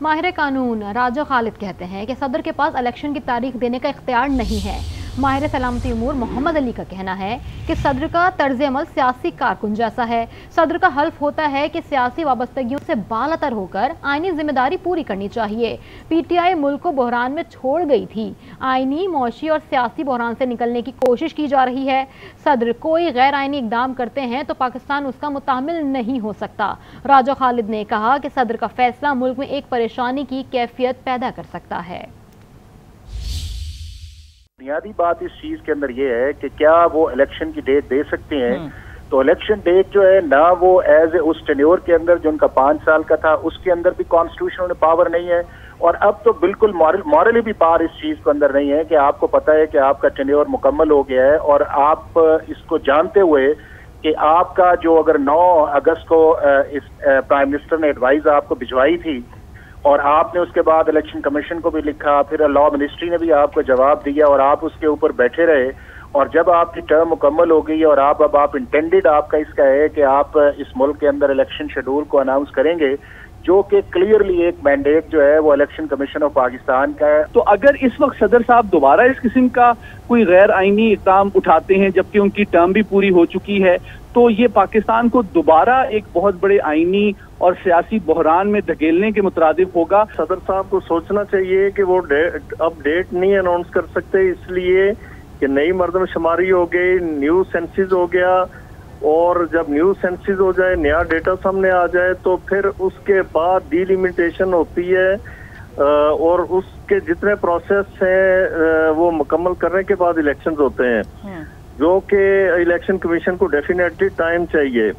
माहिर कानून राजा खालिद कहते हैं कि सदर के पास इलेक्शन की तारीख देने का इख्तियार नहीं है। माहिर सलामती उमूर मोहम्मद अली का कहना है कि सदर का तर्ज अमल सियासी कारकुन जैसा है। सदर का हल्फ होता है कि सियासी वाबस्तगियों से बालातर होकर आईनी जिम्मेदारी पूरी करनी चाहिए। पीटीआई मुल्क को बहरान में छोड़ गई थी। आईनी, मौशी और सियासी बहरान से निकलने की कोशिश की जा रही है। सदर कोई गैर आईनी इकदाम करते हैं तो पाकिस्तान उसका मुतामिल नहीं हो सकता। राजा खालिद ने कहा कि सदर का फैसला मुल्क में एक परेशानी की कैफियत पैदा कर सकता है। बुनियादी बात इस चीज के अंदर ये है कि क्या वो इलेक्शन की डेट दे सकते हैं। तो इलेक्शन डेट जो है ना, वो एज ए उस टेन्योर के अंदर जो उनका 5 साल का था उसके अंदर भी कॉन्स्टिट्यूशनल पावर नहीं है, और अब तो बिल्कुल मॉरली भी पावर इस चीज के अंदर नहीं है कि आपको पता है कि आपका टेन्योर मुकम्मल हो गया है और आप इसको जानते हुए कि आपका जो अगर 9 अगस्त को इस प्राइम मिनिस्टर ने एडवाइस आपको भिजवाई थी और आपने उसके बाद इलेक्शन कमीशन को भी लिखा, फिर लॉ मिनिस्ट्री ने भी आपको जवाब दिया और आप उसके ऊपर बैठे रहे, और जब आपकी टर्म मुकम्मल हो गई और अब आप इंटेंडेड आपका इसका है कि आप इस मुल्क के अंदर इलेक्शन शेड्यूल को अनाउंस करेंगे, जो कि क्लियरली एक मैंडेट जो है वो इलेक्शन कमीशन ऑफ पाकिस्तान का है। तो अगर इस वक्त सदर साहब दोबारा इस किस्म का कोई गैर आईनी इक़दाम उठाते हैं जबकि उनकी टर्म भी पूरी हो चुकी है, तो ये पाकिस्तान को दोबारा एक बहुत बड़े आईनी और सियासी बहरान में धकेलने के मुतरादिफ होगा। सदर साहब को सोचना चाहिए कि वो अब डेट नहीं अनाउंस कर सकते, इसलिए कि नई मर्दमशुमारी हो गई, न्यू सेंसिस हो गया, और जब न्यू सेंसिस हो जाए, नया डेटा सामने आ जाए, तो फिर उसके बाद डिलिमिटेशन होती है और उसके जितने प्रोसेस हैं वो मुकम्मल करने के बाद इलेक्शंस होते हैं, जो कि इलेक्शन कमीशन को डेफिनेटली टाइम चाहिए।